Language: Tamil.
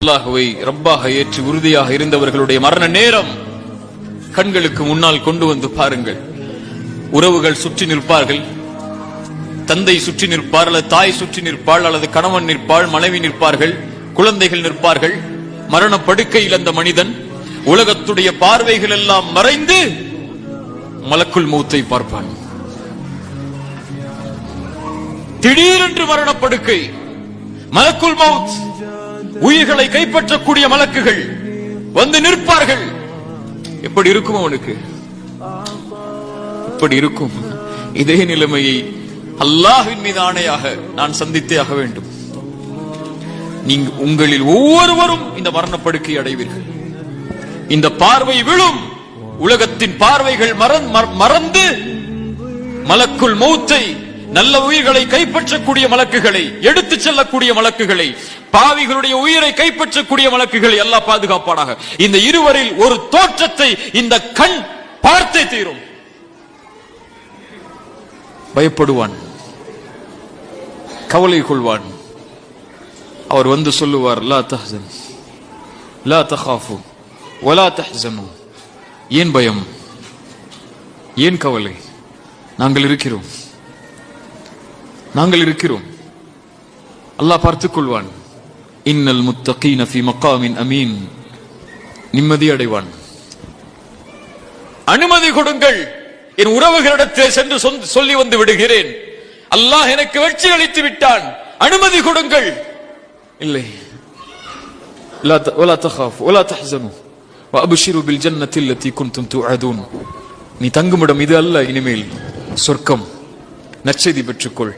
அல்லாஹ்வை ரப்பாக ஏற்று உறுதியாக இருந்தவர்களுடைய மரண நேரம் கண்களுக்கு முன்னால் கொண்டு வந்து பாருங்கள். உறவுகள் சுற்றி நிற்பார்கள், தந்தை சுற்றி நிற்பார், அல்லது தாய் சுற்றி நிற்பாள், அல்லது கணவன் நிற்பாள், மனைவி நிற்பார்கள், குழந்தைகள் நிற்பார்கள். மரண படுக்கையில் அந்த மனிதன் உலகத்துடைய பார்வைகள் எல்லாம் மறைந்து மலக்குல் மௌத்தை பார்ப்பான். திடீரென்று மரணப்படுக்கை, மலக்குல் மௌத், உயிர்களை கைப்பற்றக்கூடிய மலக்குகள் வந்து நிற்பார்கள். எப்படி இருக்கும் அவனுக்கு? எப்படி இருக்கும்? இதே நிலைமையை அல்லாஹ்வின் மீது ஆணையாக நான் சந்தித்தே ஆக வேண்டும். நீங்க உங்களில் ஒவ்வொருவரும் இந்த மரணப்படுக்கை அடைவீர்கள். இந்த பார்வை விழும். உலகத்தின் பார்வைகள் மறந்து மலக்குல் மௌத்தை, நல்ல உயிர்களை கைப்பற்றக்கூடிய மலக்குகளை, எடுத்து செல்லக்கூடிய மலக்குகளை, பாவிகளுடைய உயிரை கைப்பற்றக்கூடிய மலக்குகளை அல்லாஹ் பாதுகாப்பானாக. இந்த இருவரில் ஒரு தோற்றத்தை இந்த கண் பார்த்தே தீரும். பயப்படுவான், கவலை கொள்வான். அவர் வந்து சொல்லுவார், லா தஹ்சன் லா தகாஃபு வலா தஹ்சனு. ஏன் பயம், ஏன் கவலை? நாங்கள் இருக்கிறோம், நாங்கள் இருக்கிறோம். அல்லாஹ் பார்த்துக் கொள்வான். இன்னல் முத்தகீன ஃபீ மகாமின் அமீன். நிம்மதி அடைவான். அனுமதி கொடுங்கள், என் உறவுகளிடத்தில் சென்று சொல்லி வந்து விடுகிறேன், அல்லாஹ் எனக்கு வெற்றி அளித்து விட்டான், அனுமதி கொடுங்கள். இல்லை, வலா தகாஃபு வலா தஹ்சனு வஅப்ஷிரு பில் ஜன்னத்தி அல்லதி குன்தும் துஅதூன். நீ தங்குமிடம் இது அல்ல, இனிமேல் சொர்க்கம், நற்செய்தி பெற்றுக்கொள்.